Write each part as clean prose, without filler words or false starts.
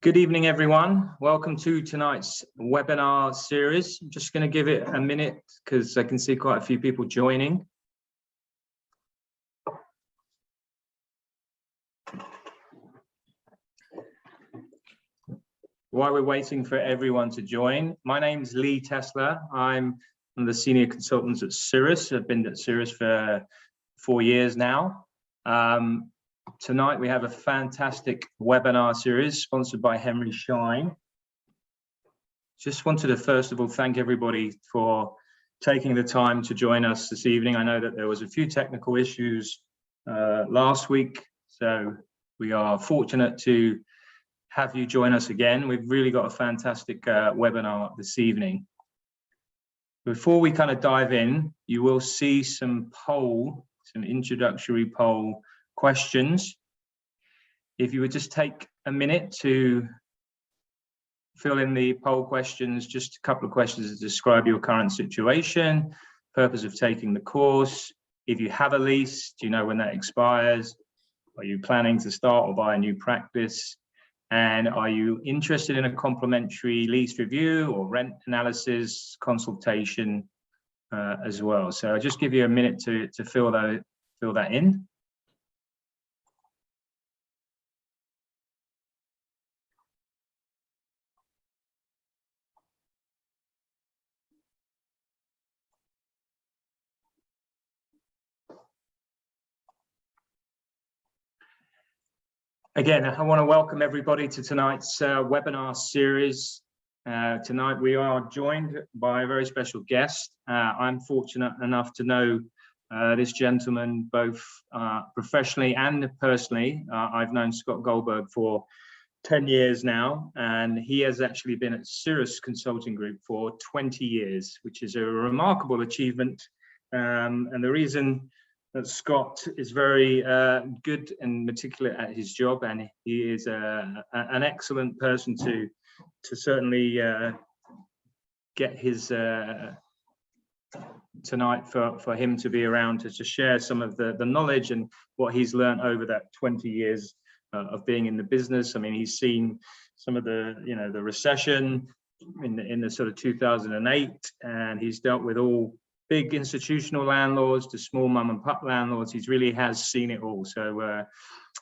Good evening, everyone. Welcome to tonight's webinar series. I'm just going to give it a minute because I can see quite a few people joining. While we're waiting for everyone to join, my name's Lee Tesler. I'm one of the senior consultants at Cirrus. I've been at Cirrus for 4 years now. Tonight we have a fantastic webinar series sponsored by Henry Schein. Just wanted to first of all thank everybody for taking the time to join us this evening. I know that there was a few technical issues last week, so we are fortunate to have you join us again. We've really got a fantastic webinar this evening. Before we kind of dive in, you will see some introductory poll questions. If you would just take a minute to fill in the poll questions, just a couple of questions to describe your current situation, purpose of taking the course. If you have a lease, do you know when that expires? Are you planning to start or buy a new practice? And are you interested in a complimentary lease review or rent analysis consultation as well? So I'll just give you a minute to fill that in. Again, I want to welcome everybody to tonight's webinar series. Tonight we are joined by a very special guest. I'm fortunate enough to know this gentleman both professionally and personally. I've known Scott Goldberg for 10 years now, and he has actually been at Cirrus Consulting Group for 20 years, which is a remarkable achievement. And the reason that Scott is very good and meticulous at his job, and he is an excellent person to certainly get his tonight for him to be around to share some of the knowledge and what he's learned over that 20 years of being in the business. I mean, he's seen some of the the recession in the sort of 2008, and he's dealt with all big institutional landlords to small mum and pop landlords. He really has seen it all. So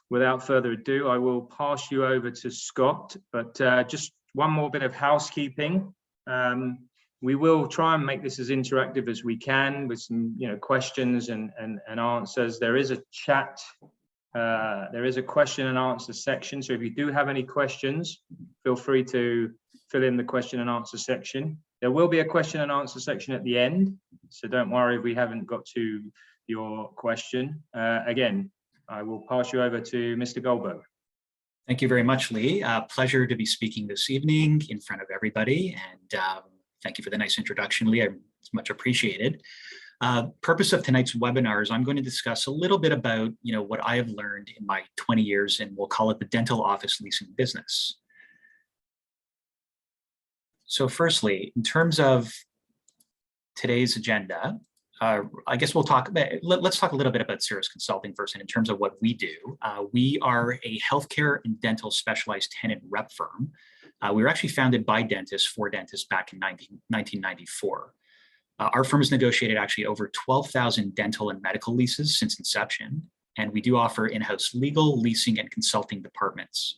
without further ado, I will pass you over to Scott. But just one more bit of housekeeping. We will try and make this as interactive as we can with some questions and answers. There is a chat. There is a question and answer section. So if you do have any questions, feel free to fill in the question and answer section. There will be a question and answer section at the end, so don't worry if we haven't got to your question. Again, I will pass you over to Mr. Goldberg. Thank you very much, Lee. Pleasure to be speaking this evening in front of everybody, and thank you for the nice introduction, Lee. It's much appreciated. Purpose of tonight's webinar is I'm going to discuss a little bit about what I have learned in my 20 years, and we'll call it the dental office leasing business. So firstly, in terms of today's agenda, I guess we'll talk about, let's talk a little bit about Cirrus Consulting first. And in terms of what we do, we are a healthcare and dental specialized tenant rep firm. We were actually founded by dentists for dentists back in 1994. Our firm has negotiated actually over 12,000 dental and medical leases since inception. And we do offer in-house legal, leasing, and consulting departments.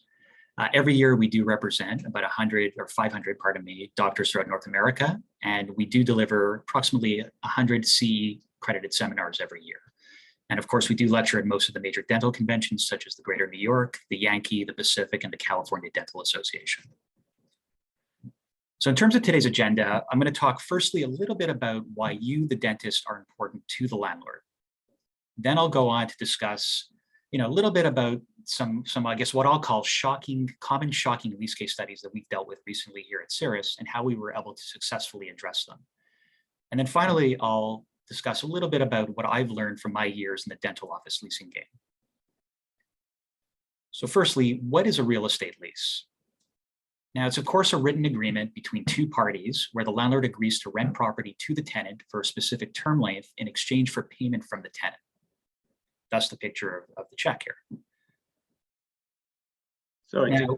Every year, we do represent about 100 or 500, pardon me, doctors throughout North America, and we do deliver approximately 100 CE accredited seminars every year. And of course, we do lecture at most of the major dental conventions, such as the Greater New York, the Yankee, the Pacific, and the California Dental Association. So in terms of today's agenda, I'm going to talk firstly a little bit about why you, the dentist, are important to the landlord. Then I'll go on to discuss a little bit about some, I guess, what I'll call common shocking lease case studies that we've dealt with recently here at Cirrus and how we were able to successfully address them. And then finally, I'll discuss a little bit about what I've learned from my years in the dental office leasing game. So firstly, what is a real estate lease? Now, it's of course a written agreement between two parties where the landlord agrees to rent property to the tenant for a specific term length in exchange for payment from the tenant. That's the picture of the check here. Sorry, Now,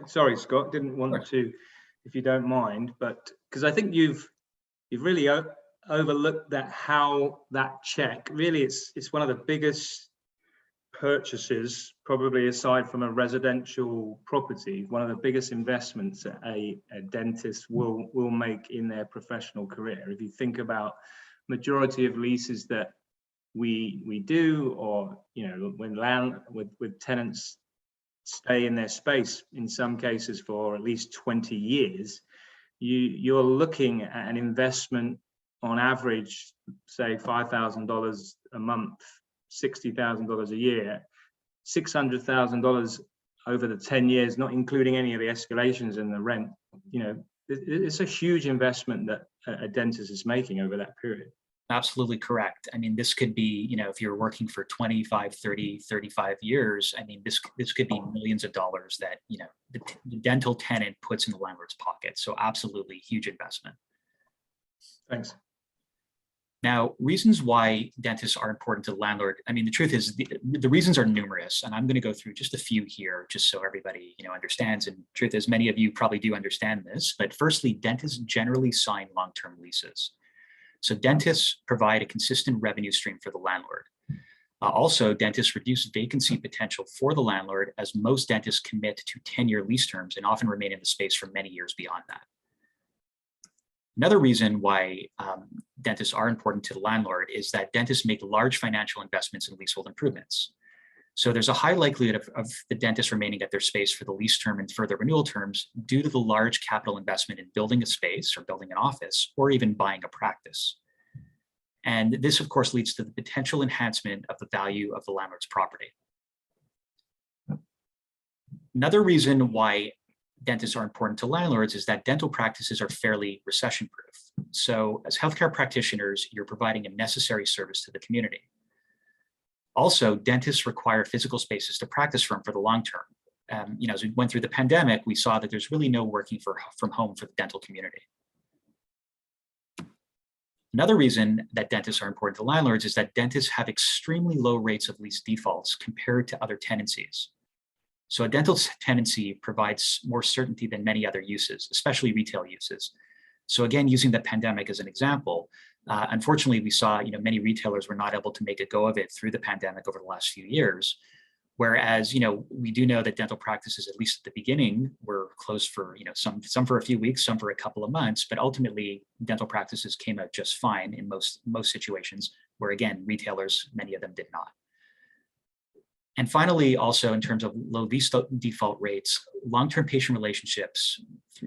sorry, Scott, didn't want to, if you don't mind, but because I think you've really overlooked how that check, really it's one of the biggest purchases, probably aside from a residential property, one of the biggest investments that a dentist will make in their professional career. If you think about majority of leases that we do, or when with tenants stay in their space in some cases for at least 20 years, you're looking at an investment on average, say $5,000 a month, $60,000 a year, $600,000 over the 10 years, not including any of the escalations and the rent. It's a huge investment that a dentist is making over that period. absolutely correct. I mean, this could be, if you're working for 25, 30, 35 years, I mean, this could be millions of dollars that, the dental tenant puts in the landlord's pocket. So absolutely huge investment. Thanks. Now, reasons why dentists are important to the landlord. I mean, the truth is the reasons are numerous, and I'm going to go through just a few here, just so everybody, understands. And truth is, many of you probably do understand this, but firstly, dentists generally sign long-term leases. So dentists provide a consistent revenue stream for the landlord. Also, dentists reduce vacancy potential for the landlord, as most dentists commit to 10-year lease terms and often remain in the space for many years beyond that. Another reason why dentists are important to the landlord is that dentists make large financial investments in leasehold improvements. So there's a high likelihood of the dentist remaining at their space for the lease term and further renewal terms due to the large capital investment in building a space or building an office or even buying a practice. And this, of course, leads to the potential enhancement of the value of the landlord's property. Another reason why dentists are important to landlords is that dental practices are fairly recession-proof. So as healthcare practitioners, you're providing a necessary service to the community. Also, dentists require physical spaces to practice from for the long term. As we went through the pandemic, we saw that there's really no working from home for the dental community. Another reason that dentists are important to landlords is that dentists have extremely low rates of lease defaults compared to other tenancies. So a dental tenancy provides more certainty than many other uses, especially retail uses. So again, using the pandemic as an example, unfortunately, we saw many retailers were not able to make a go of it through the pandemic over the last few years. Whereas we do know that dental practices, at least at the beginning, were closed for some for a few weeks, some for a couple of months, but ultimately dental practices came out just fine in most situations. Where again, retailers, many of them did not. And finally, also in terms of low lease default rates, long-term patient relationships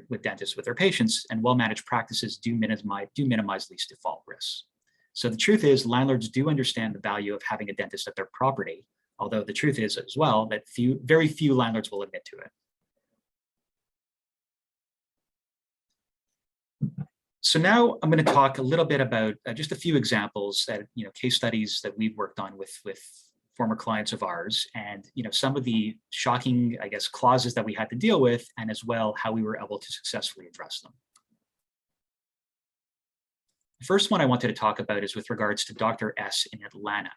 with dentists with their patients and well-managed practices do minimize lease default risks. So the truth is, landlords do understand the value of having a dentist at their property, although the truth is as well that very few landlords will admit to it. So now I'm going to talk a little bit about just a few examples that case studies that we've worked on with former clients of ours, and some of the shocking, I guess, clauses that we had to deal with, and as well how we were able to successfully address them. The first one I wanted to talk about is with regards to Dr. S in Atlanta.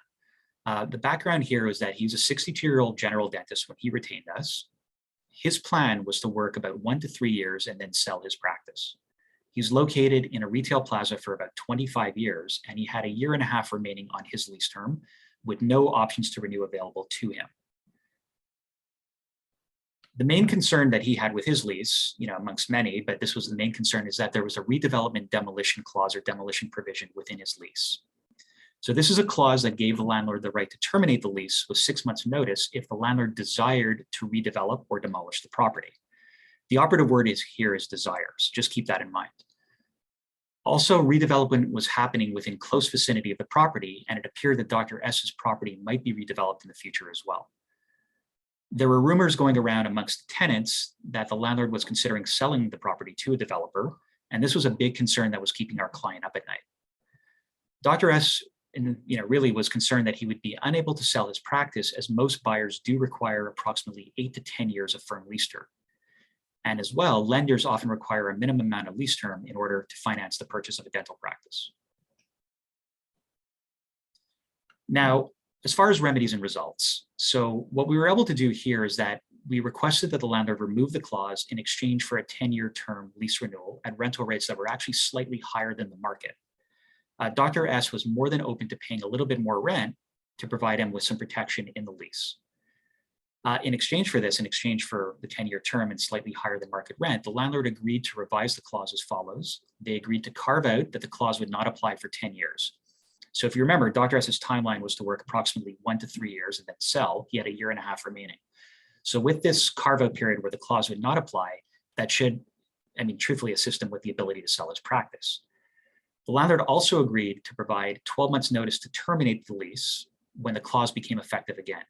The background here is that he's a 62-year-old general dentist when he retained us. His plan was to work about 1 to 3 years and then sell his practice. He's located in a retail plaza for about 25 years, and he had 1.5 years remaining on his lease term, with no options to renew available to him. The main concern that he had with his lease, amongst many, but this was the main concern, is that there was a redevelopment demolition clause or demolition provision within his lease. So this is a clause that gave the landlord the right to terminate the lease with 6 months notice if the landlord desired to redevelop or demolish the property. The operative word here is desires. Just keep that in mind. Also, redevelopment was happening within close vicinity of the property, and it appeared that Dr. S's property might be redeveloped in the future as well. There were rumors going around amongst the tenants that the landlord was considering selling the property to a developer, and this was a big concern that was keeping our client up at night. Dr. S really was concerned that he would be unable to sell his practice, as most buyers do require approximately 8 to 10 years of firm lease term. And as well, lenders often require a minimum amount of lease term in order to finance the purchase of a dental practice. Now, as far as remedies and results, so what we were able to do here is that we requested that the landlord remove the clause in exchange for a 10-year term lease renewal at rental rates that were actually slightly higher than the market. Dr. S was more than open to paying a little bit more rent to provide him with some protection in the lease. In exchange for this, in exchange for the 10-year term and slightly higher than market rent, the landlord agreed to revise the clause as follows. They agreed to carve out that the clause would not apply for 10 years. So if you remember, Dr. S's timeline was to work approximately 1 to 3 years and then sell. He had 1.5 years remaining. So with this carve-out period where the clause would not apply, that should, truthfully assist him with the ability to sell his practice. The landlord also agreed to provide 12 months notice to terminate the lease when the clause became effective again.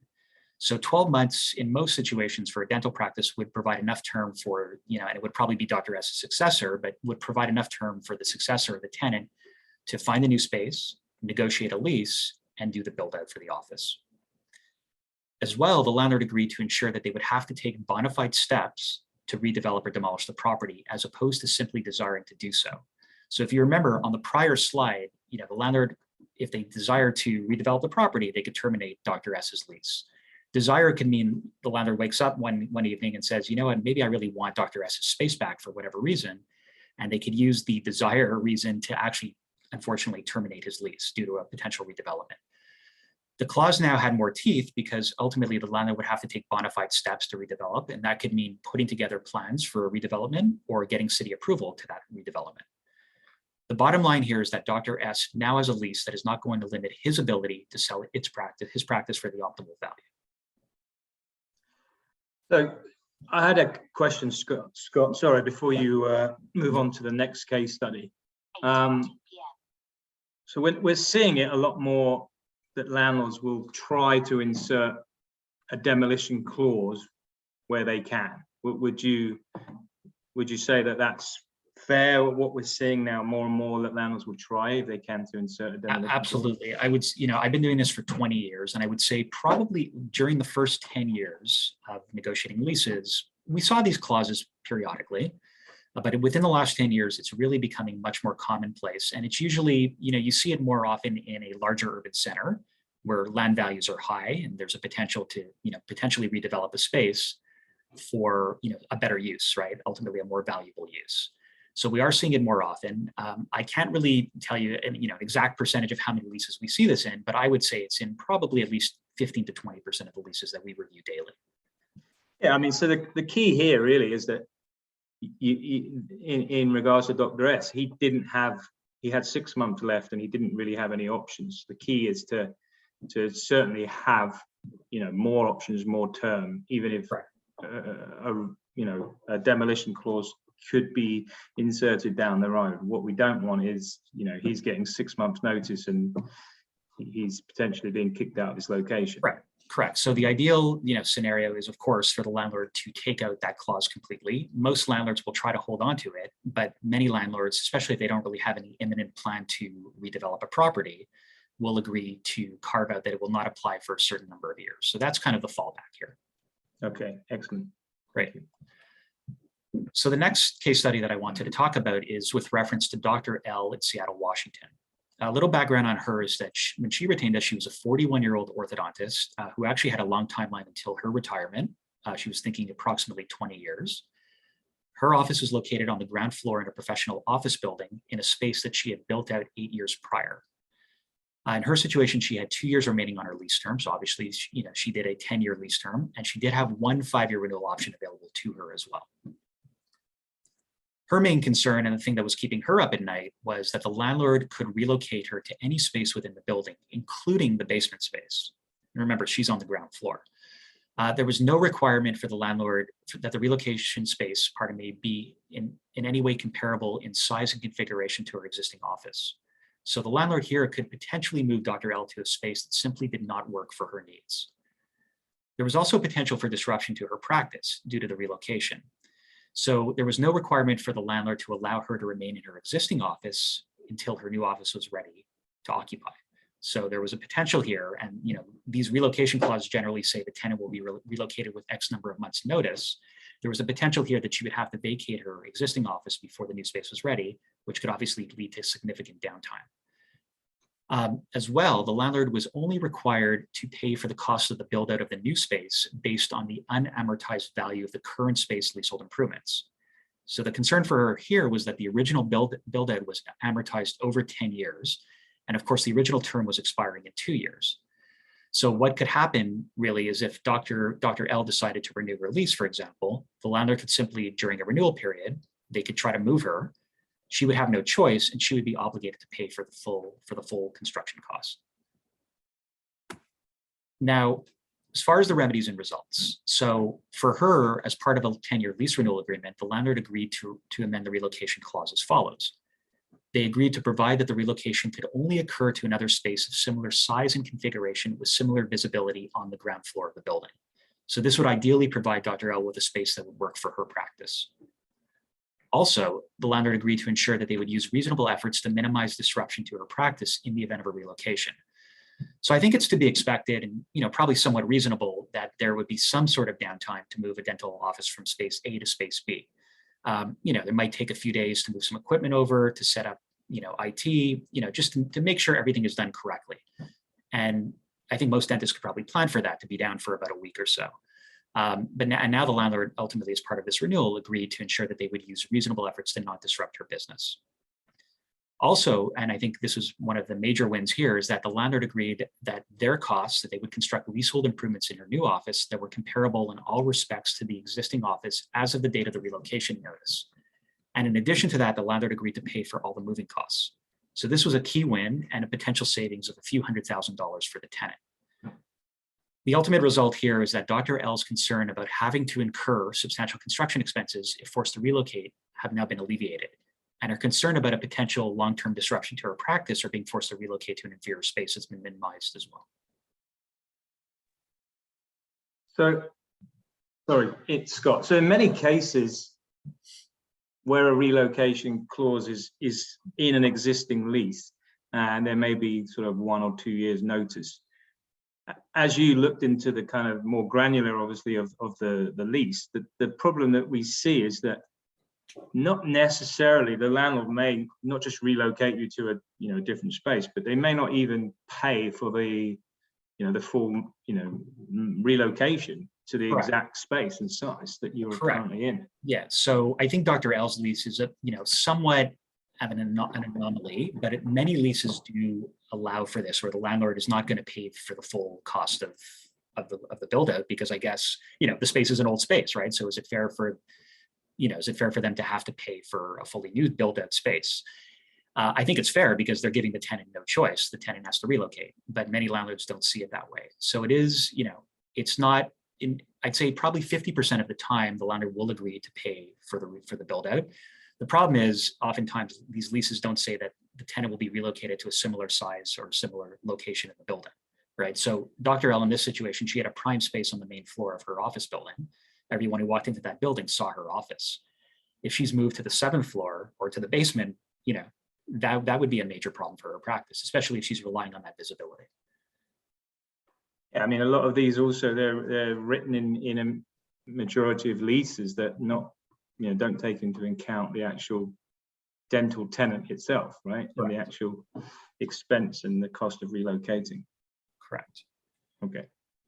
So 12 months in most situations for a dental practice would provide enough term for, and it would probably be Dr. S's successor, but would provide enough term for the successor, the tenant, to find a new space, negotiate a lease, and do the build out for the office. As well, the landlord agreed to ensure that they would have to take bona fide steps to redevelop or demolish the property, as opposed to simply desiring to do so. So if you remember on the prior slide, the landlord, if they desire to redevelop the property, they could terminate Dr. S's lease. Desire could mean the landlord wakes up one evening and says, you know what, maybe I really want Dr. S's space back for whatever reason. And they could use the desire reason to actually, unfortunately, terminate his lease due to a potential redevelopment. The clause now had more teeth because ultimately the landlord would have to take bona fide steps to redevelop, and that could mean putting together plans for a redevelopment or getting city approval to that redevelopment. The bottom line here is that Dr. S now has a lease that is not going to limit his ability to sell his practice for the optimal value. So I had a question, Scott, sorry, before you move on to the next case study. So we're seeing it a lot more that landlords will try to insert a demolition clause where they can. Would you say that that's fair? What we're seeing now more and more that landlords will try if they can to insert a demolition Absolutely. Clause? I've been doing this for 20 years, and I would say probably during the first 10 years of negotiating leases, we saw these clauses periodically. But within the last 10 years, it's really becoming much more commonplace. And it's usually, you see it more often in a larger urban center where land values are high and there's a potential to, potentially redevelop a space for, a better use, right? Ultimately, a more valuable use. So we are seeing it more often. I can't really tell you, an exact percentage of how many leases we see this in, but I would say it's in probably at least 15 to 20% of the leases that we review daily. Yeah, so the key here really is that in regards to Dr. S, he had 6 months left and he didn't really have any options. The key is to certainly have, more options, more term, even if a demolition clause could be inserted down the road. What we don't want is, he's getting 6 months notice and he's potentially being kicked out of his location. Correct. So the ideal, scenario is, of course, for the landlord to take out that clause completely. Most landlords will try to hold on to it, but many landlords, especially if they don't really have any imminent plan to redevelop a property, will agree to carve out that it will not apply for a certain number of years. So that's kind of the fallback here. Okay, excellent. Great. So the next case study that I wanted to talk about is with reference to Dr. L in Seattle, Washington. A little background on her is that when she retained us, she was a 41-year-old orthodontist who actually had a long timeline until her retirement. She was thinking approximately 20 years. Her office is located on the ground floor in a professional office building in a space that she had built out 8 years prior. In her situation, she had 2 years remaining on her lease term. So obviously, she did a 10-year lease term, and she did have one 5-year renewal option available to her as well. Her main concern, and the thing that was keeping her up at night, was that the landlord could relocate her to any space within the building, including the basement space. And remember, she's on the ground floor. There was no requirement for the landlord that the relocation space, be in any way comparable in size and configuration to her existing office. So the landlord here could potentially move Dr. L to a space that simply did not work for her needs. There was also potential for disruption to her practice due to the relocation. So there was no requirement for the landlord to allow her to remain in her existing office until her new office was ready to occupy. So there was a potential here, and these relocation clauses generally say the tenant will be relocated with X number of months notice. There was a potential here that she would have to vacate her existing office before the new space was ready, which could obviously lead to significant downtime. As well, the landlord was only required to pay for the cost of the build out of the new space based on the unamortized value of the current space leasehold improvements. So the concern for her here was that the original build out was amortized over 10 years. And of course, the original term was expiring in 2 years. So what could happen really is if Dr. L decided to renew her lease, for example, the landlord could simply, during a renewal period, they could try to move her. She would have no choice, and she would be obligated to pay for the full construction cost. Now, as far as the remedies and results, so for her, as part of a 10-year lease renewal agreement, the landlord agreed to amend the relocation clause as follows. They agreed to provide that the relocation could only occur to another space of similar size and configuration with similar visibility on the ground floor of the building. So this would ideally provide Dr. L with a space that would work for her practice. Also, the landlord agreed to ensure that they would use reasonable efforts to minimize disruption to her practice in the event of a relocation. So I think it's to be expected and probably somewhat reasonable that there would be some sort of downtime to move a dental office from space A to space B. There might take a few days to move some equipment over, to set up, IT, just to make sure everything is done correctly. And I think most dentists could probably plan for that to be down for about a week or so. But now the landlord ultimately, as part of this renewal, agreed to ensure that they would use reasonable efforts to not disrupt her business. Also, and I think this is one of the major wins here, is that the landlord agreed that their costs, that they would construct leasehold improvements in her new office that were comparable in all respects to the existing office as of the date of the relocation notice. And in addition to that, the landlord agreed to pay for all the moving costs. So this was a key win and a potential savings of a few $100,000 for the tenant. The ultimate result here is that Dr. L's concern about having to incur substantial construction expenses if forced to relocate have now been alleviated, and her concern about a potential long-term disruption to her practice or being forced to relocate to an inferior space has been minimized as well. So, sorry, it's Scott. So in many cases where a relocation clause is in an existing lease, and there may be sort of 1 or 2 years notice, as you looked into the kind of more granular, obviously, of the lease, the problem that we see is that not necessarily the landlord may not just relocate you to a different space, but they may not even pay for the the full relocation to the Correct. exact space and size that you're currently in. Yeah, so I think Dr. L's lease is somewhat of an anomaly, but many leases do allow for this, where the landlord is not going to pay for the full cost of the build out, because I guess the space is an old space, right? So is it fair for them to have to pay for a fully new build out space? I think it's fair because they're giving the tenant no choice. The tenant has to relocate, but many landlords don't see it that way. So it is, it's not. I'd say probably 50% of the time, the landlord will agree to pay for the build out. The problem is oftentimes these leases don't say that the tenant will be relocated to a similar size or similar location in the building, right? So Dr. L in this situation, she had a prime space on the main floor of her office building. Everyone who walked into that building saw her office. If she's moved to the 7th floor or to the basement, that would be a major problem for her practice, especially if she's relying on that visibility. Yeah, I mean, a lot of these also they're written in a majority of leases that don't take into account the actual dental tenant itself, right? And the actual expense and the cost of relocating. Correct. Okay.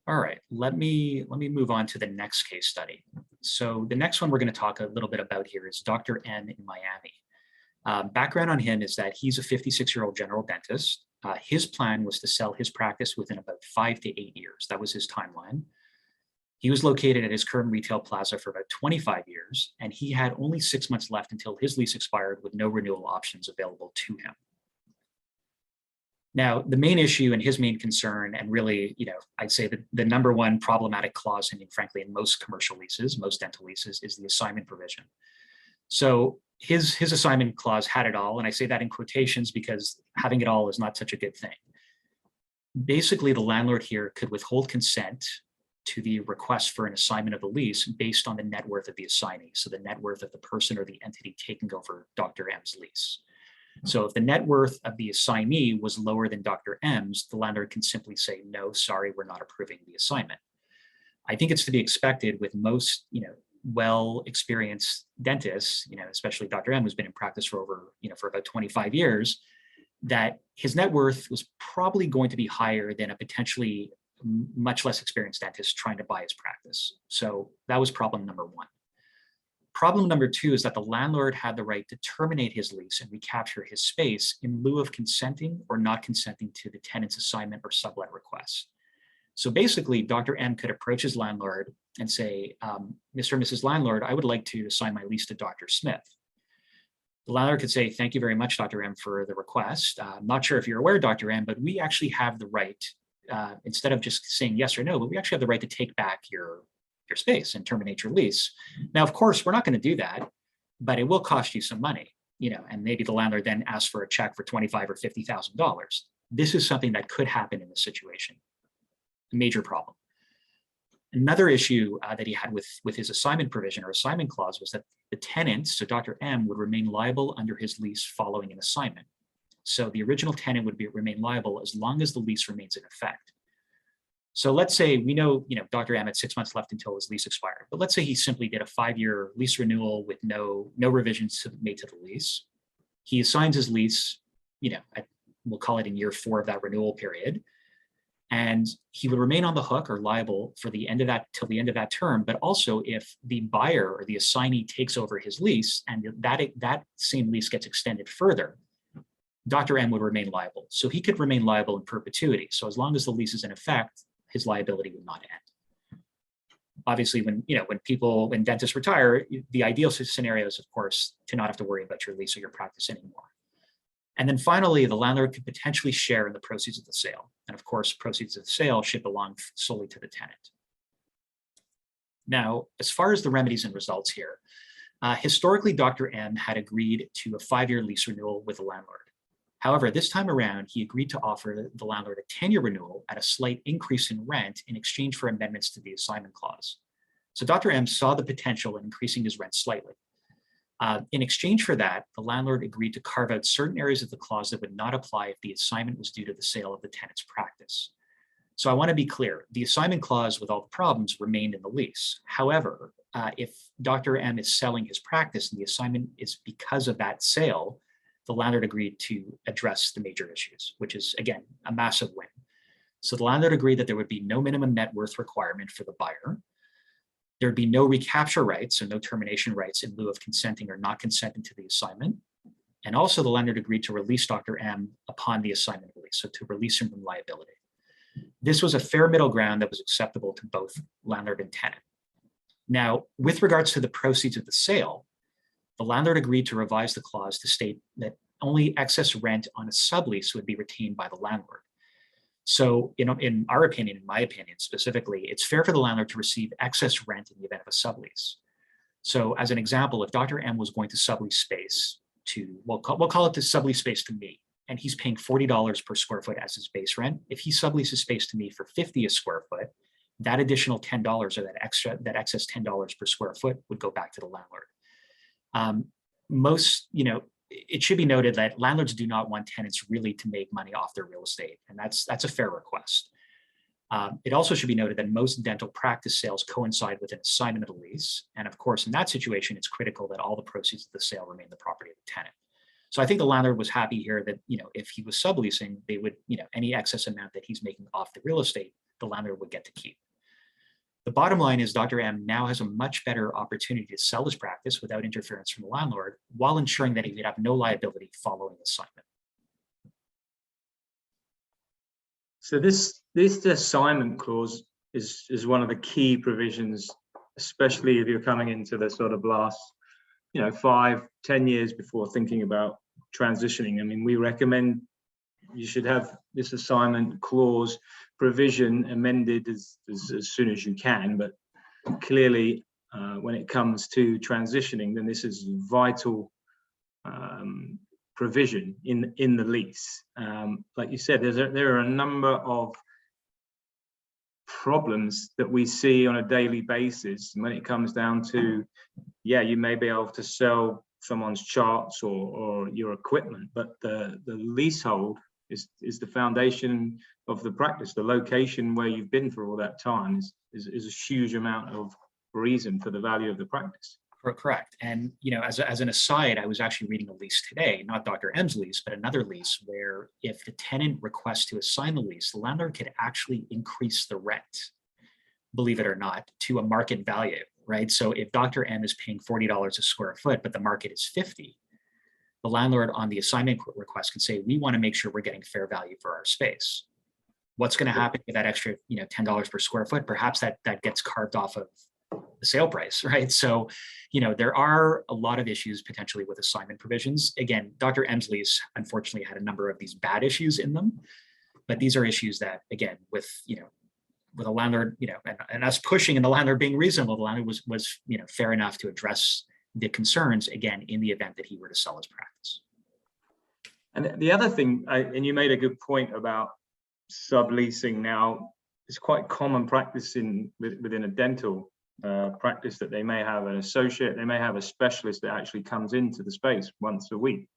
All right, let me move on to the next case study. So the next one we're going to talk a little bit about here is Dr. M in Miami. Background on him is that he's a 56-year-old general dentist. His plan was to sell his practice within about 5 to 8 years. That was his timeline. He was located at his current retail plaza for about 25 years, and he had only 6 months left until his lease expired with no renewal options available to him. Now, the main issue and his main concern, and really, I'd say the number one problematic clause, frankly, in most commercial leases, most dental leases, is the assignment provision. So his assignment clause had it all, and I say that in quotations because having it all is not such a good thing. Basically, the landlord here could withhold consent to the request for an assignment of the lease based on the net worth of the assignee, so the net worth of the person or the entity taking over Dr. M's lease. So if the net worth of the assignee was lower than Dr. M's, the landlord can simply say, no, sorry, we're not approving the assignment. I think it's to be expected with most, well-experienced dentists, especially Dr. M, who's been in practice for over, for about 25 years. that his net worth was probably going to be higher than a potentially much less experienced dentist trying to buy his practice. So that was problem number one. Problem number two is that the landlord had the right to terminate his lease and recapture his space in lieu of consenting or not consenting to the tenant's assignment or sublet request. So basically, Dr. M could approach his landlord and say, Mr. and Mrs. Landlord, I would like to assign my lease to Dr. Smith. The landlord could say, thank you very much, Dr. M, for the request. I'm not sure if you're aware, Dr. M, but we actually have the right, instead of just saying yes or no, but we actually have the right to take back your space and terminate your lease. Now, of course, we're not going to do that, but it will cost you some money, and maybe the landlord then asks for a check for $25,000 or $50,000. This is something that could happen in this situation. A major problem. Another issue that he had with his assignment provision or assignment clause was that the tenant, so Dr. M, would remain liable under his lease following an assignment. So the original tenant would remain liable as long as the lease remains in effect. So let's say we know, Dr. M had 6 months left until his lease expired, but let's say he simply did a 5-year lease renewal with no revisions made to the lease. He assigns his lease, we'll call it in year 4 of that renewal period, and he would remain on the hook or liable for the end of that till the end of that term. But also, if the buyer or the assignee takes over his lease and that same lease gets extended further, Dr. M would remain liable. So he could remain liable in perpetuity. So as long as the lease is in effect, his liability would not end. Obviously, when dentists retire, the ideal scenario is, of course, to not have to worry about your lease or your practice anymore. And then finally, the landlord could potentially share in the proceeds of the sale. And of course, proceeds of the sale should belong solely to the tenant. Now, as far as the remedies and results here, historically, Dr. M had agreed to a 5-year lease renewal with the landlord. However, this time around, he agreed to offer the landlord a 10-year renewal at a slight increase in rent in exchange for amendments to the assignment clause. So Dr. M saw the potential in increasing his rent slightly. In exchange for that, the landlord agreed to carve out certain areas of the clause that would not apply if the assignment was due to the sale of the tenant's practice. So I want to be clear, the assignment clause with all the problems remained in the lease. However, if Dr. M is selling his practice and the assignment is because of that sale, the landlord agreed to address the major issues, which is, again, a massive win. So the landlord agreed that there would be no minimum net worth requirement for the buyer. There'd be no recapture rights, so no termination rights in lieu of consenting or not consenting to the assignment. And also the landlord agreed to release Dr. M upon the assignment release, so to release him from liability. This was a fair middle ground that was acceptable to both landlord and tenant. Now, with regards to the proceeds of the sale, the landlord agreed to revise the clause to state that only excess rent on a sublease would be retained by the landlord. So in our opinion, in my opinion specifically, it's fair for the landlord to receive excess rent in the event of a sublease. So as an example, if Dr. M was going to sublease space to, we'll call it the sublease space to me, and he's paying $40 per square foot as his base rent, if he subleases space to me for $50 a square foot, that additional $10 or that excess $10 per square foot would go back to the landlord. It should be noted that landlords do not want tenants really to make money off their real estate, and that's a fair request. It also should be noted that most dental practice sales coincide with an assignment of the lease, and of course, in that situation, it's critical that all the proceeds of the sale remain the property of the tenant. So I think the landlord was happy here that if he was subleasing, they would any excess amount that he's making off the real estate, the landlord would get to keep. The bottom line is Dr. M now has a much better opportunity to sell his practice without interference from the landlord, while ensuring that he would have no liability following assignment. So this assignment clause is one of the key provisions, especially if you're coming into the sort of last 5-10 years before thinking about transitioning. I mean, we recommend you should have this assignment clause provision amended as soon as you can, but clearly when it comes to transitioning, then this is vital provision in the lease. Like you said, there are a number of problems that we see on a daily basis when it comes down to, you may be able to sell someone's charts or your equipment, but the leasehold is the foundation of the practice. The location where you've been for all that time is a huge amount of reason for the value of the practice. Correct. And, as an aside, I was actually reading a lease today, not Dr. M's lease, but another lease where if the tenant requests to assign the lease, the landlord could actually increase the rent, believe it or not, to a market value, right? So if Dr. M is paying $40 a square foot, but the market is 50, the landlord on the assignment request can say, we want to make sure we're getting fair value for our space. What's going to happen with that extra, $10 per square foot? Perhaps that gets carved off of the sale price, right? So, there are a lot of issues potentially with assignment provisions. Again, Dr. M's lease unfortunately had a number of these bad issues in them, but these are issues that, again, with a landlord, and us pushing and the landlord being reasonable, the landlord was fair enough to address the concerns, again, in the event that he were to sell his practice. And the other thing, and you made a good point about subleasing now, it's quite common practice within a dental practice that they may have an associate, they may have a specialist that actually comes into the space once a week.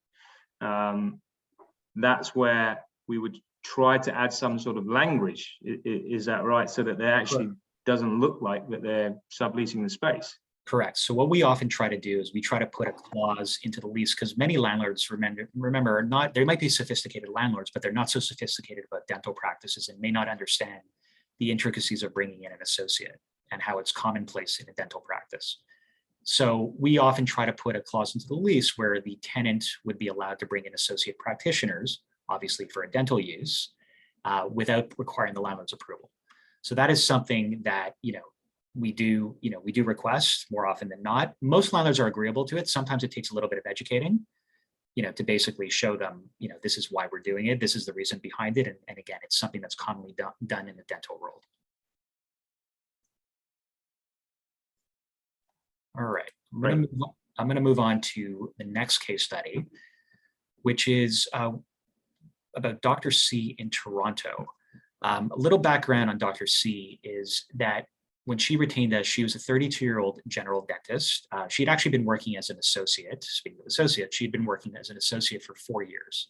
That's where we would try to add some sort of language. Is that right? So that they actually doesn't look like that they're subleasing the space. Correct. So what we often try to do is we try to put a clause into the lease, because many landlords, remember, they might be sophisticated landlords, but they're not so sophisticated about dental practices and may not understand the intricacies of bringing in an associate and how it's commonplace in a dental practice. So we often try to put a clause into the lease where the tenant would be allowed to bring in associate practitioners, obviously for a dental use, without requiring the landlord's approval. So that is something that, we do request more often than not. Most landlords are agreeable to it. Sometimes it takes a little bit of educating, to basically show them, this is why we're doing it. This is the reason behind it. And again, it's something that's commonly done in the dental world. All right. I'm going to move on to the next case study, which is about Dr. C in Toronto. A little background on Dr. C is that when she retained us, she was a 32-year-old general dentist. She'd actually been working as an associate. Speaking of associate, she'd been working as an associate for 4 years.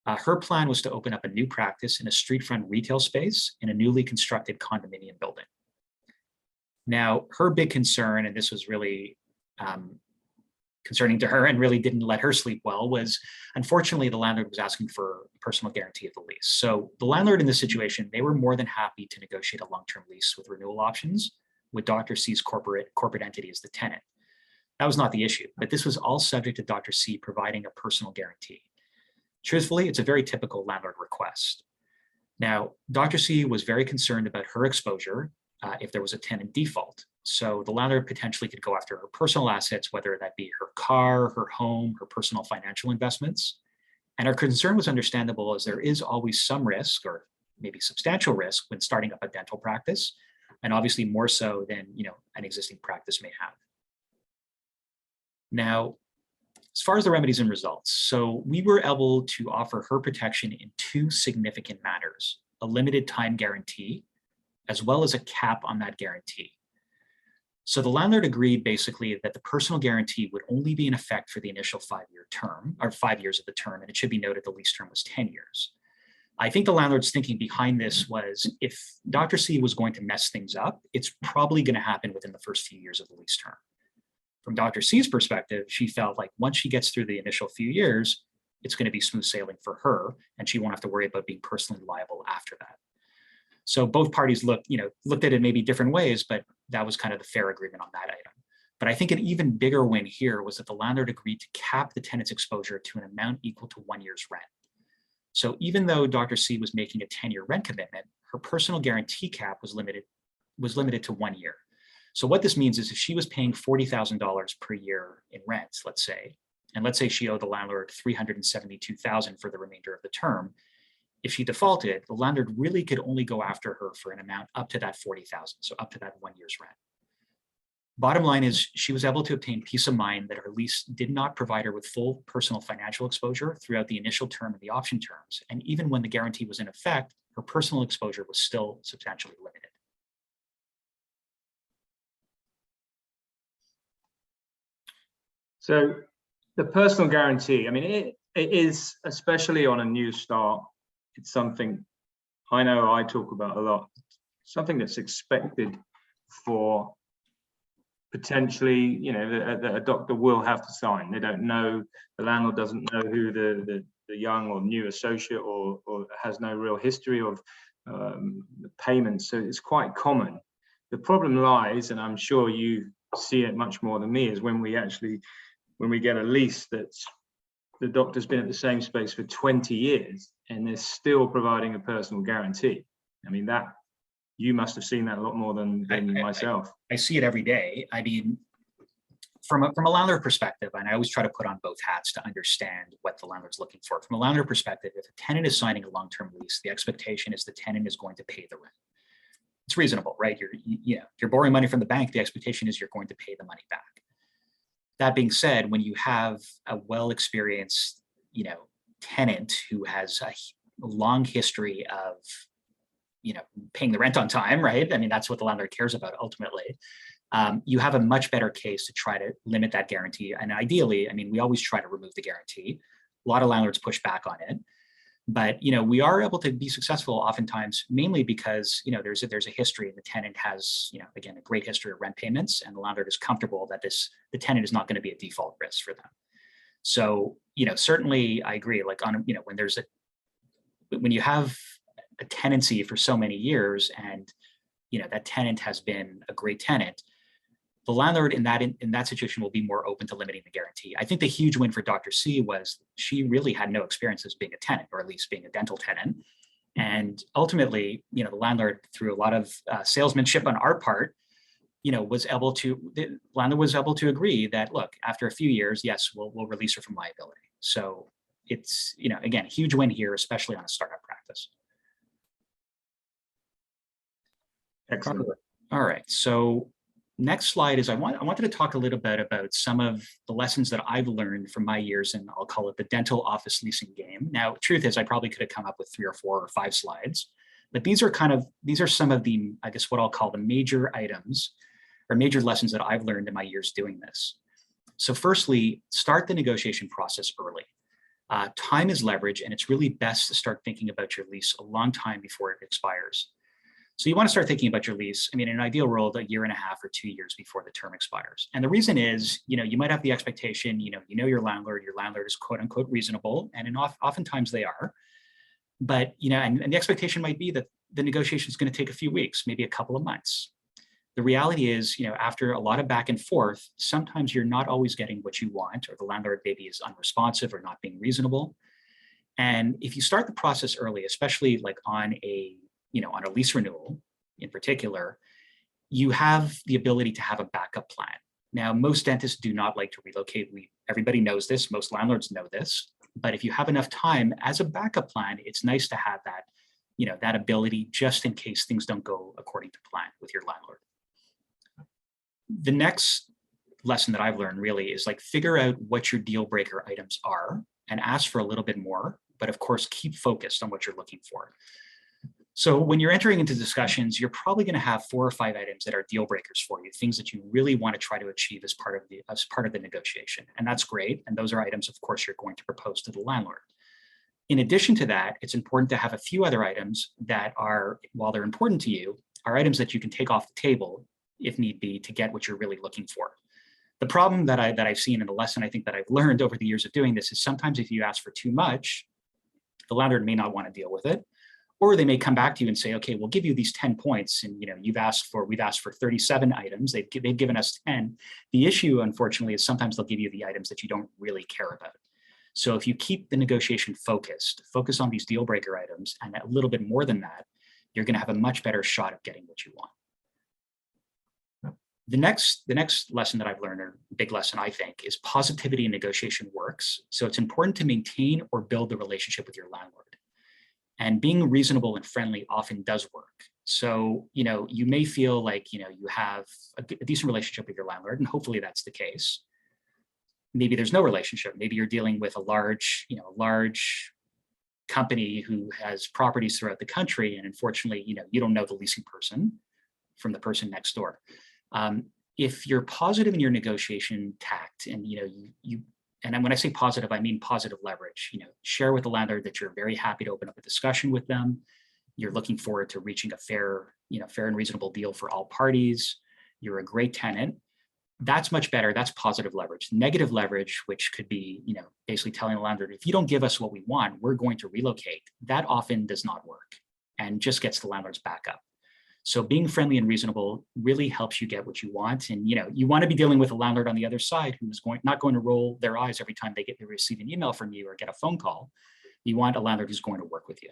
Her plan was to open up a new practice in a street front retail space in a newly constructed condominium building. Now, her big concern, and this was really concerning to her and really didn't let her sleep well, was unfortunately the landlord was asking for a personal guarantee of the lease. So the landlord in this situation, they were more than happy to negotiate a long-term lease with renewal options with Dr. C's corporate entity as the tenant. That was not the issue, but this was all subject to Dr. C providing a personal guarantee. Truthfully, it's a very typical landlord request. Now, Dr. C was very concerned about her exposure if there was a tenant default. So the landlord potentially could go after her personal assets, whether that be her car, her home, her personal financial investments. And our concern was understandable, as there is always some risk, or maybe substantial risk, when starting up a dental practice, and obviously more so than an existing practice may have. Now, as far as the remedies and results, so we were able to offer her protection in 2 significant matters: a limited time guarantee, as well as a cap on that guarantee. So the landlord agreed basically that the personal guarantee would only be in effect for the initial 5-year term, or 5 years of the term, and it should be noted the lease term was 10 years. I think the landlord's thinking behind this was, if Dr. C was going to mess things up, it's probably going to happen within the first few years of the lease term. From Dr. C's perspective, she felt like once she gets through the initial few years, it's going to be smooth sailing for her, and she won't have to worry about being personally liable after that. So both parties looked at it maybe different ways, but that was kind of the fair agreement on that item. But I think an even bigger win here was that the landlord agreed to cap the tenant's exposure to an amount equal to 1 year's rent. So even though Dr. C was making a 10-year rent commitment, her personal guarantee cap was limited to 1 year. So what this means is, if she was paying $40,000 per year in rent, let's say, and let's say she owed the landlord $372,000 for the remainder of the term, if she defaulted, the landlord really could only go after her for an amount up to that $40,000, so up to that 1 year's rent. Bottom line is, she was able to obtain peace of mind that her lease did not provide her with full personal financial exposure throughout the initial term and the option terms. And even when the guarantee was in effect, her personal exposure was still substantially limited. So the personal guarantee, I mean, it is, especially on a new start, it's something I know I talk about a lot, something that's expected for potentially, you know, that a doctor will have to sign. They don't know, the landlord doesn't know who the young or new associate or has no real history of payments. So it's quite common. The problem lies, and I'm sure you see it much more than me, is when we get a lease that's the doctor's been at the same space for 20 years and they're still providing a personal guarantee. I mean, that you must have seen that a lot more than myself. I see it every day. I mean, from a landlord perspective, and I always try to put on both hats to understand what the landlord's looking for. From a landlord perspective, if a tenant is signing a long-term lease, the expectation is the tenant is going to pay the rent. It's reasonable, right? You're borrowing money from the bank. The expectation is you're going to pay the money back. That being said, when you have a well-experienced, tenant who has a long history of, paying the rent on time, right? I mean, that's what the landlord cares about ultimately. You have a much better case to try to limit that guarantee. And ideally, I mean, we always try to remove the guarantee. A lot of landlords push back on it. But we are able to be successful oftentimes, mainly because there's a history, and the tenant has again a great history of rent payments, and the landlord is comfortable that the tenant is not going to be a default risk for them. So certainly I agree. Like when you have a tenancy for so many years, and that tenant has been a great tenant, the landlord in that situation will be more open to limiting the guarantee. I think the huge win for Dr. C was she really had no experience as being a tenant, or at least being a dental tenant. And ultimately, the landlord, through a lot of salesmanship on our part, the landlord was able to agree that, look, after a few years, yes, we'll release her from liability. So it's, again, a huge win here, especially on a startup practice. Excellent. All right. So next slide is I wanted to talk a little bit about some of the lessons that I've learned from my years in, I'll call it the dental office leasing game. Now, truth is, I probably could have come up with 3 or 4 or 5 slides, but these are some of the, I guess, what I'll call the major items or major lessons that I've learned in my years doing this. So firstly, start the negotiation process early. Time is leverage, and it's really best to start thinking about your lease a long time before it expires. So you want to start thinking about your lease, I mean, in an ideal world, 1.5 years or 2 years before the term expires. And the reason is, you might have the expectation, your landlord is quote unquote reasonable, and oftentimes they are. But, and the expectation might be that the negotiation is going to take a few weeks, maybe a couple of months. The reality is, after a lot of back and forth, sometimes you're not always getting what you want, or the landlord maybe is unresponsive or not being reasonable. And if you start the process early, especially like on a lease renewal in particular, you have the ability to have a backup plan. Now, most dentists do not like to relocate. Everybody knows this, most landlords know this, but if you have enough time as a backup plan, it's nice to have that, that ability just in case things don't go according to plan with your landlord. The next lesson that I've learned really is figure out what your deal breaker items are and ask for a little bit more, but of course, keep focused on what you're looking for. So when you're entering into discussions, you're probably going to have 4 or 5 items that are deal breakers for you, things that you really want to try to achieve as part of the negotiation. And that's great. And those are items, of course, you're going to propose to the landlord. In addition to that, it's important to have a few other items that are, while they're important to you, are items that you can take off the table if need be to get what you're really looking for. The problem that I've seen, and the lesson I think that I've learned over the years of doing this, is sometimes if you ask for too much, the landlord may not want to deal with it. Or they may come back to you and say, okay, we'll give you these 10 points. And we've asked for 37 items. They've given us 10. The issue, unfortunately, is sometimes they'll give you the items that you don't really care about. So if you keep the negotiation focus on these deal breaker items, and a little bit more than that, you're going to have a much better shot at getting what you want. The next lesson that I've learned, or big lesson I think, is positivity in negotiation works. So it's important to maintain or build the relationship with your landlord. And being reasonable and friendly often does work. So, you may feel like, you have a decent relationship with your landlord, and hopefully that's the case. Maybe there's no relationship. Maybe you're dealing with a large company who has properties throughout the country. And unfortunately, you don't know the leasing person from the person next door. If you're positive in your negotiation tact, and, and when I say positive, I mean positive leverage. Share with the landlord that you're very happy to open up a discussion with them. You're looking forward to reaching a fair and reasonable deal for all parties. You're a great tenant. That's much better. That's positive leverage. Negative leverage, which could be, basically telling the landlord, if you don't give us what we want, we're going to relocate. That often does not work and just gets the landlord's back up. So being friendly and reasonable really helps you get what you want. And you want to be dealing with a landlord on the other side who is not going to roll their eyes every time they receive an email from you or get a phone call. You want a landlord who's going to work with you.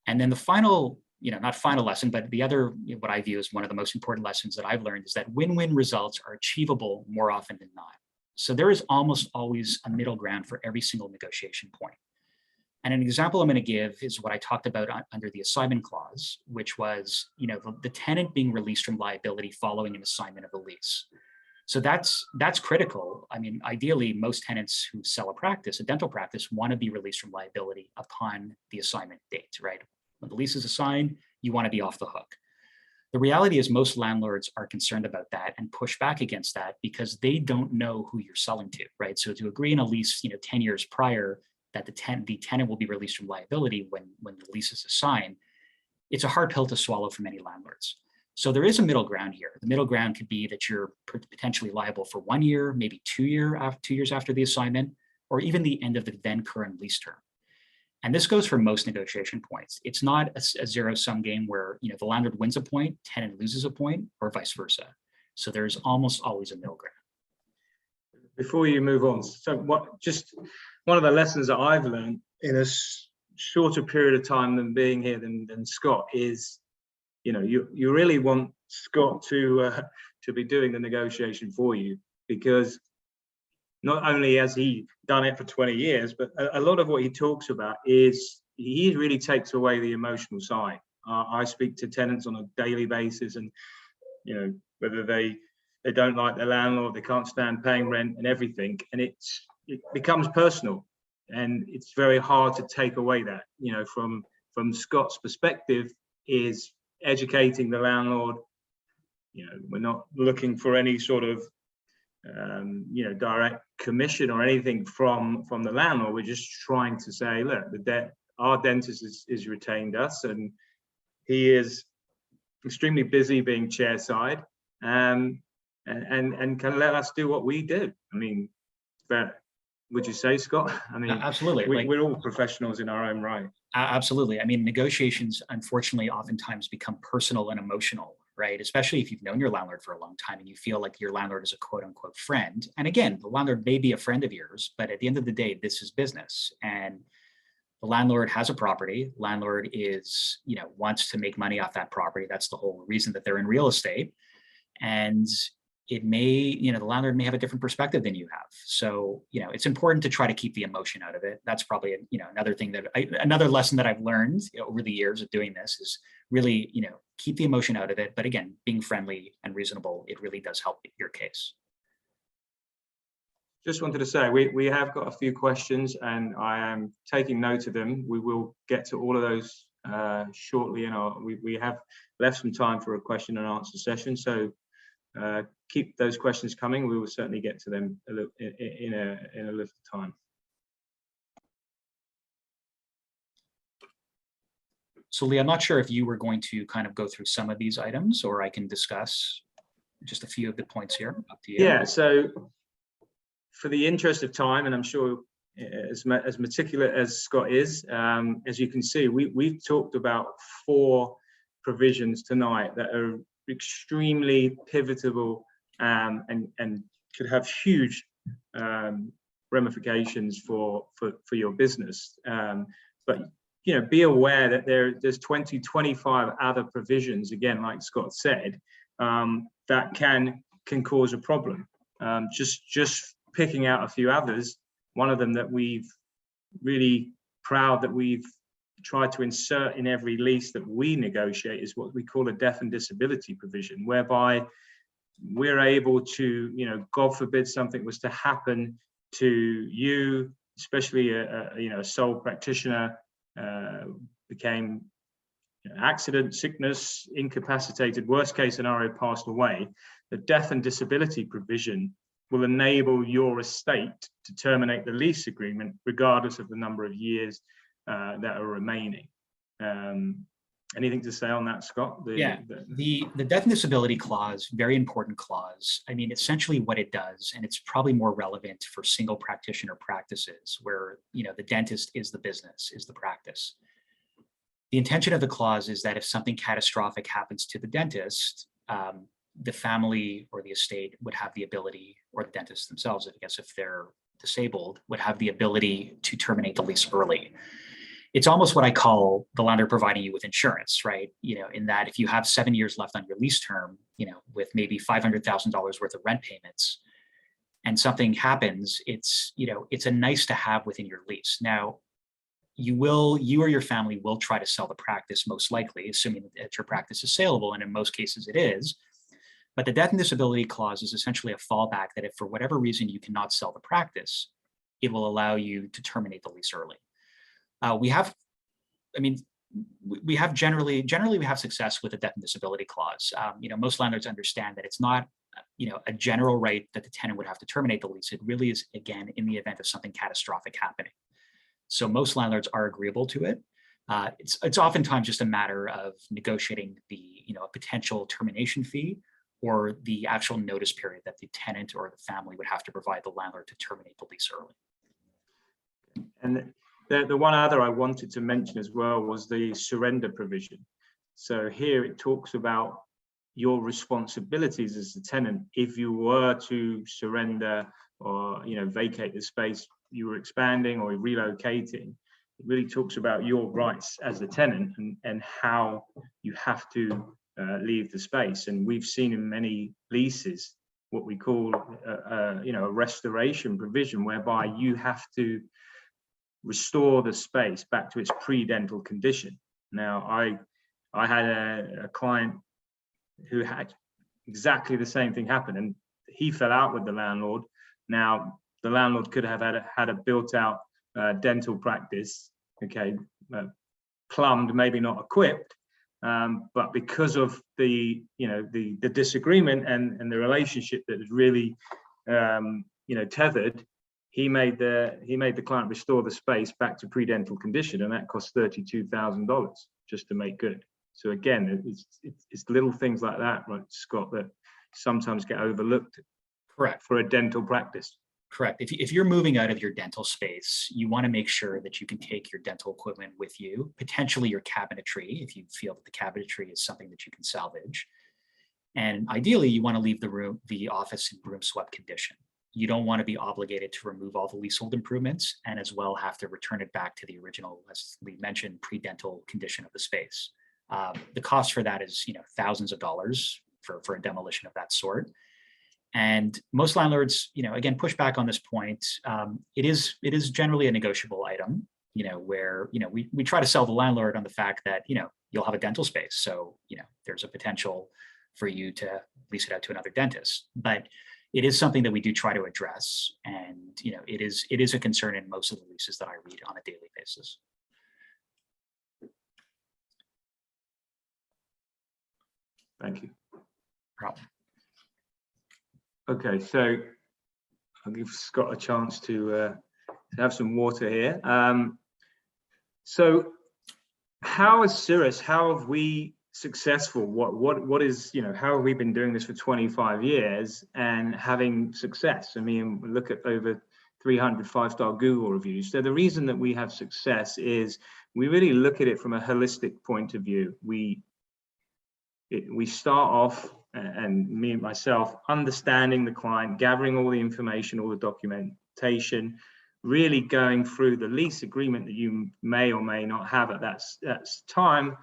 And then the final, not final lesson, but the other, what I view as one of the most important lessons that I've learned is that win-win results are achievable more often than not. So there is almost always a middle ground for every single negotiation point. And an example I'm going to give is what I talked about under the assignment clause, which was, the tenant being released from liability following an assignment of a lease. So that's critical. I mean, ideally, most tenants who sell a dental practice, want to be released from liability upon the assignment date, right? When the lease is assigned, you want to be off the hook. The reality is most landlords are concerned about that and push back against that because they don't know who you're selling to, right? So to agree in a lease, 10 years prior that the tenant will be released from liability when the lease is assigned, it's a hard pill to swallow for many landlords. So there is a middle ground here. The middle ground could be that you're potentially liable for 1 year, maybe 2 years after the assignment, or even the end of the then current lease term. And this goes for most negotiation points. It's not a zero-sum game where the landlord wins a point, tenant loses a point, or vice versa. So there's almost always a middle ground. Before you move on, so one of the lessons that I've learned in a shorter period of time than being here than Scott is, you really want Scott to be doing the negotiation for you, because not only has he done it for 20 years, but a lot of what he talks about is he really takes away the emotional side. I speak to tenants on a daily basis, and whether they don't like their landlord, they can't stand paying rent and everything, and it becomes personal, and it's very hard to take away that. From Scott's perspective, is educating the landlord. We're not looking for any sort of direct commission or anything from the landlord. We're just trying to say, look, our dentist is retained us, and he is extremely busy being chairside, and can let us do what we do. I mean, would you say, Scott? I mean, absolutely. We're all professionals in our own right. Absolutely. I mean, negotiations unfortunately oftentimes become personal and emotional, right? Especially if you've known your landlord for a long time and you feel like your landlord is a quote unquote friend. And again, the landlord may be a friend of yours, but at the end of the day, this is business. And the landlord has a property. Landlord is, wants to make money off that property. That's the whole reason that they're in real estate. And it may, the landlord may have a different perspective than you have. So, it's important to try to keep the emotion out of it. That's probably, another thing another lesson that I've learned over the years of doing this is really, keep the emotion out of it. But again, being friendly and reasonable, it really does help your case. Just wanted to say, we have got a few questions and I am taking note of them. We will get to all of those shortly. We have left some time for a question and answer session. So keep those questions coming. We will certainly get to them in a little time. So Lee, I'm not sure if you were going to kind of go through some of these items, or I can discuss just a few of the points here. Up to you. Yeah, so for the interest of time, and I'm sure as meticulous as Scott is, as you can see, we've talked about 4 provisions tonight that are extremely pivotal and could have huge ramifications for your business. But be aware that there's 25 other provisions, again, like Scott said, that can cause a problem. Just picking out a few others, one of them that we've really proud that we've tried to insert in every lease that we negotiate is what we call a death and disability provision, whereby we're able to, God forbid something was to happen to you, especially a sole practitioner, became accident, sickness, incapacitated, worst case scenario, passed away. The death and disability provision will enable your estate to terminate the lease agreement regardless of the number of years that are remaining. And Anything to say on that, Scott? The death and disability clause, very important clause. I mean, essentially what it does, and it's probably more relevant for single practitioner practices where, you know, the dentist is the business, is the practice. The intention of the clause is that if something catastrophic happens to the dentist, the family or the estate would have the ability, or the dentist themselves, I guess if they're disabled, would have the ability to terminate the lease early. It's almost what I call the landlord providing you with insurance, right? You know, in that if you have 7 years left on your lease term, you know, with maybe $500,000 worth of rent payments, and something happens, it's, you know, it's a nice to have within your lease. Now, you or your family will try to sell the practice, most likely, assuming that your practice is saleable, and in most cases it is. But the death and disability clause is essentially a fallback that if for whatever reason you cannot sell the practice, it will allow you to terminate the lease early. We have generally we have success with the death and disability clause. You know, most landlords understand that it's not, you know, a general right that the tenant would have to terminate the lease. It really is, again, in the event of something catastrophic happening. So most landlords are agreeable to it. It's oftentimes just a matter of negotiating the, you know, a potential termination fee or the actual notice period that the tenant or the family would have to provide the landlord to terminate the lease early. And the one other I wanted to mention as well was the surrender provision. So here it talks about your responsibilities as the tenant if you were to surrender or, you know, vacate the space you were expanding or relocating. It really talks about your rights as the tenant and how you have to leave the space. And we've seen in many leases what we call you know, a restoration provision, whereby you have to restore the space back to its pre-dental condition. Now, I had a client who had exactly the same thing happen, and he fell out with the landlord. Now, the landlord could have had a built-out dental practice, okay, plumbed, maybe not equipped, but because of the, you know, the disagreement and the relationship that is really, you know, tethered. He made the client restore the space back to pre-dental condition, and that cost $32,000 just to make good. So again, it's little things like that, right, Scott, that sometimes get overlooked. Correct. For a dental practice. Correct. If you're moving out of your dental space, you want to make sure that you can take your dental equipment with you, potentially your cabinetry, if you feel that the cabinetry is something that you can salvage. And ideally, you want to leave the office in broom swept condition. You don't want to be obligated to remove all the leasehold improvements and as well have to return it back to the original, as we mentioned, pre-dental condition of the space. The cost for that is, you know, thousands of dollars for a demolition of that sort. And most landlords, you know, again, push back on this point. It is generally a negotiable item, you know, where, you know, we try to sell the landlord on the fact that, you know, you'll have a dental space. So, you know, there's a potential for you to lease it out to another dentist. But it is something that we do try to address. And, you know, it is a concern in most of the leases that I read on a daily basis. Thank you. Problem. Okay, so I'll give Scott a chance to have some water here. So how is Cirrus, how have we successful? What is, you know, how have we been doing this for 25 years and having success? I mean, look at over 300 5-star Google reviews. So the reason that we have success is we really look at it from a holistic point of view. We start off, and me and myself, understanding the client, gathering all the information, all the documentation, really going through the lease agreement that you may or may not have at that time,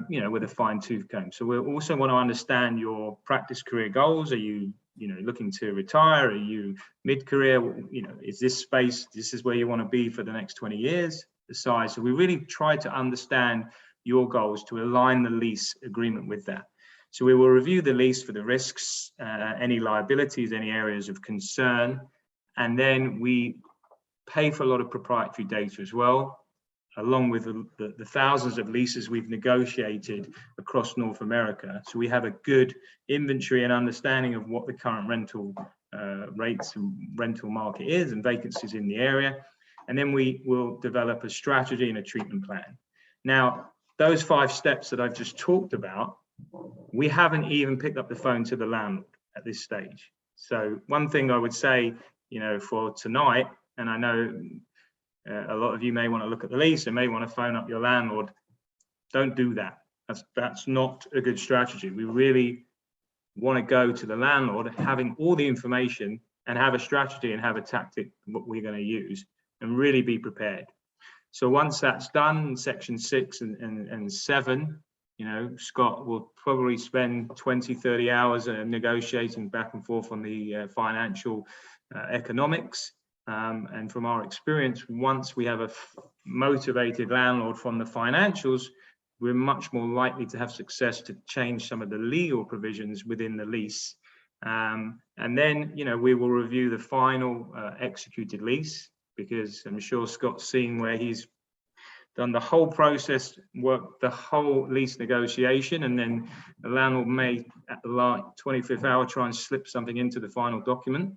you know, with a fine-tooth comb. So we also want to understand your practice career goals. Are you, you know, looking to retire? Are you mid-career? You know, is this space, this is where you want to be for the next 20 years? The size. So we really try to understand your goals to align the lease agreement with that. So we will review the lease for the risks, any liabilities, any areas of concern, and then we pay for a lot of proprietary data as well, along with the thousands of leases we've negotiated across North America. So we have a good inventory and understanding of what the current rental rates and rental market is and vacancies in the area. And then we will develop a strategy and a treatment plan. Now, those 5 steps that I've just talked about, we haven't even picked up the phone to the landlord at this stage. So one thing I would say, for tonight, and I know a lot of you may want to look at the lease and may want to phone up your landlord, don't do that. That's not a good strategy. We really want to go to the landlord having all the information and have a strategy and have a tactic what we're going to use and really be prepared. So once that's done, section 6 and 7, Scott will probably spend 20-30 hours negotiating back and forth on the financial economics. And from our experience, once we have a motivated landlord from the financials, we're much more likely to have success to change some of the legal provisions within the lease. And then, we will review the final executed lease, because I'm sure Scott's seen where he's done the whole process, worked the whole lease negotiation, and then the landlord may, at the 25th hour, try and slip something into the final document.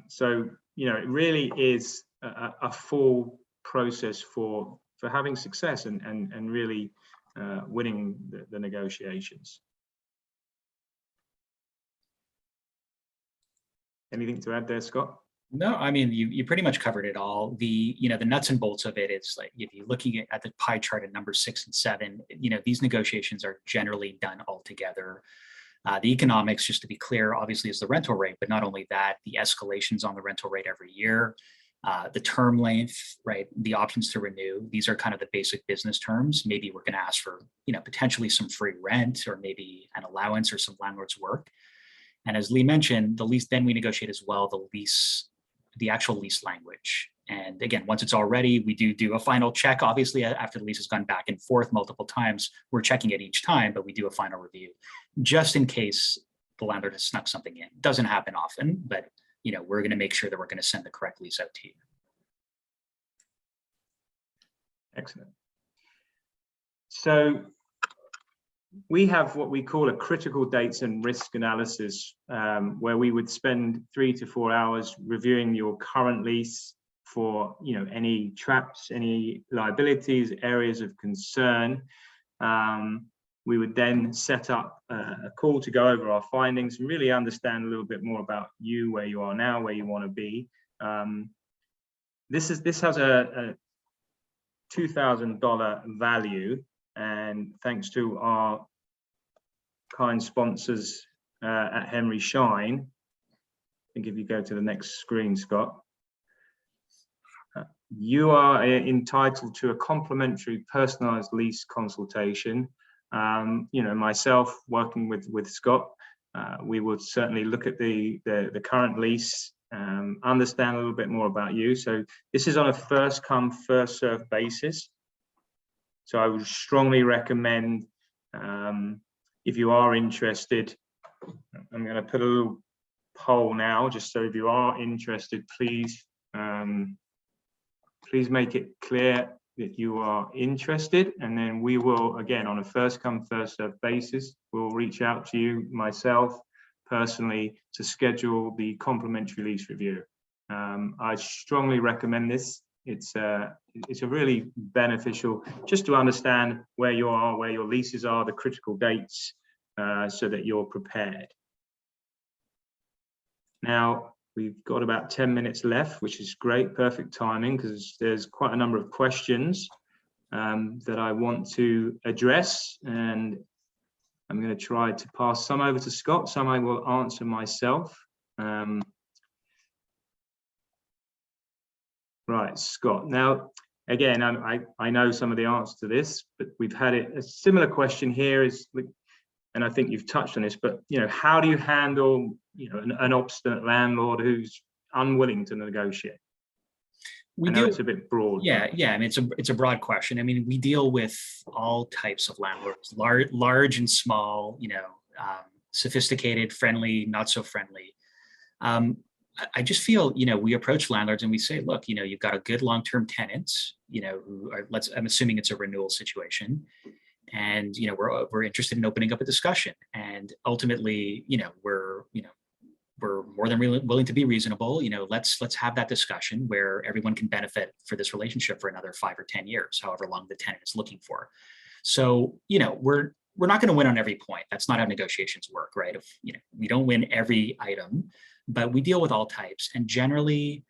So, it really is a full process for having success and really winning the negotiations. Anything to add there, Scott? No, I mean, you pretty much covered it all. The nuts and bolts of it is, like, if you're looking at the pie chart at number 6 and 7, these negotiations are generally done all together. The economics, just to be clear, obviously is the rental rate, but not only that, the escalations on the rental rate every year, the term length, right? The options to renew. These are kind of the basic business terms. Maybe we're going to ask for, potentially some free rent, or maybe an allowance or some landlord's work. And as Lee mentioned, the lease, then we negotiate as well the actual lease language. And again, once it's all ready, we do a final check. Obviously, after the lease has gone back and forth multiple times, we're checking it each time, but we do a final review just in case the landlord has snuck something in. Doesn't happen often, but we're going to make sure that we're going to send the correct lease out to you. Excellent. So we have what we call a critical dates and risk analysis, where we would spend 3 to 4 hours reviewing your current lease for any traps, any liabilities, areas of concern. We would then set up a call to go over our findings and really understand a little bit more about you, where you are now, where you want to be. This has a $2,000 value, and thanks to our kind sponsors at Henry Schein. I think if you go to the next screen, Scott, you are entitled to a complimentary personalized lease consultation. Myself working with Scott, we would certainly look at the current lease, understand a little bit more about you. So this is on a first come, first served basis. So I would strongly recommend, if you are interested, I'm going to put a little poll now, just so if you are interested, please make it clear that you are interested, and then we will, again, on a first come, first served basis, we'll reach out to you, myself personally, to schedule the complimentary lease review. I strongly recommend this. It's a really beneficial, just to understand where you are, where your leases are, the critical dates, so that you're prepared. Now, we've got about 10 minutes left, which is great, perfect timing, because there's quite a number of questions that I want to address, and I'm going to try to pass some over to Scott, some I will answer myself. Right, Scott. Now, again, I know some of the answers to this, but we've had a similar question here, and I think you've touched on this, but how do you handle an obstinate landlord who's unwilling to negotiate? I know it's a bit broad. Yeah. I mean, it's a broad question. I mean, we deal with all types of landlords, large and small, sophisticated, friendly, not so friendly. I just feel, we approach landlords and we say, look, you've got a good long-term tenant, who are, I'm assuming it's a renewal situation. And, we're interested in opening up a discussion. And ultimately, we're more more than willing to be reasonable. Let's have that discussion where everyone can benefit for this relationship for another 5 or 10 years, however long the tenant is looking for. So, we're not going to win on every point. That's not how negotiations work, right? If we don't win every item, but we deal with all types. And generally,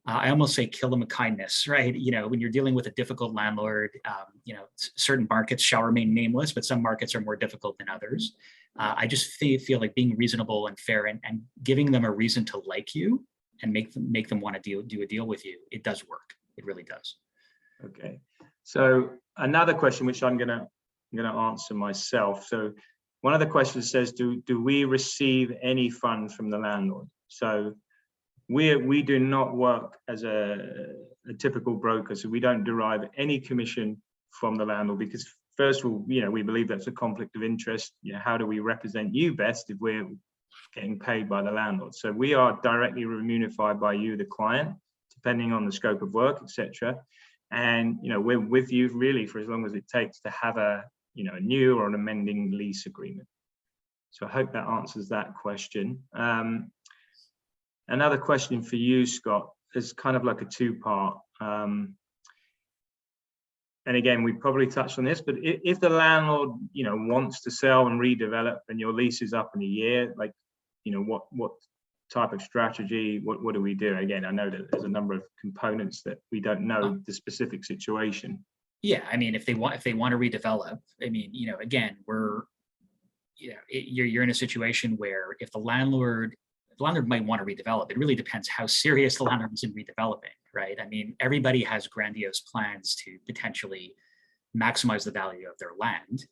I almost say kill them with kindness, right? When you're dealing with a difficult landlord, certain markets shall remain nameless, but some markets are more difficult than others. I just feel like being reasonable and fair and giving them a reason to like you and make them want to do a deal with you. It does work. It really does. Okay. So another question, which I'm gonna answer myself. So one of the questions says, do we receive any funds from the landlord? So we do not work as a typical broker, so we don't derive any commission from the landlord, because first of all, we believe that's a conflict of interest. How do we represent you best if we're getting paid by the landlord? So we are directly remunerated by you, the client, depending on the scope of work, etc. And we're with you really for as long as it takes to have a new or an amending lease agreement. So I hope that answers that question. Another question for you, Scott, is kind of like a two-part. And again, we probably touched on this, but if the landlord, wants to sell and redevelop and your lease is up in a year, like, what type of strategy, what do we do? Again, I know that there's a number of components that we don't know the specific situation. Yeah, I mean, if they want to redevelop, I mean, again, you're in a situation where if the landlord might want to redevelop. It really depends how serious the landlord is in redeveloping, right? I mean, everybody has grandiose plans to potentially maximize the value of their land.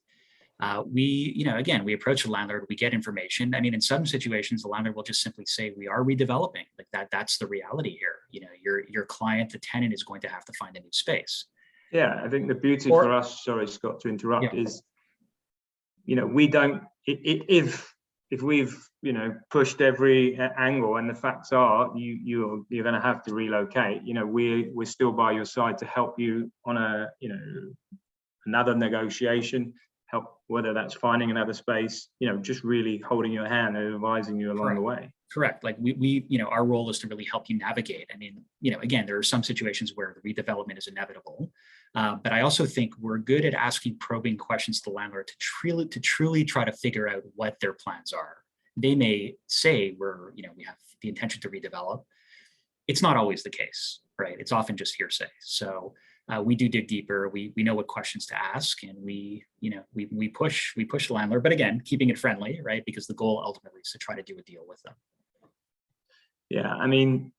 We approach the landlord, we get information. I mean, in some situations, the landlord will just simply say, we are redeveloping. Like that's the reality here. Your client, the tenant, is going to have to find a new space. Yeah, I think the beauty for us, sorry, Scott, to interrupt, is, we don't, if we've pushed every angle and the facts are you're going to have to relocate, we're still by your side to help you on another negotiation, help, whether that's finding another space, just really holding your hand and advising you along the way. Correct. Like we our role is to really help you navigate. I mean, again, there are some situations where the redevelopment is inevitable, but I also think we're good at asking probing questions to the landlord to truly try to figure out what their plans are. They may say we have the intention to redevelop. It's not always the case, right? It's often just hearsay. So we do dig deeper. We know what questions to ask, and we push the landlord. But again, keeping it friendly, right? Because the goal ultimately is to try to do a deal with them. Yeah, I mean,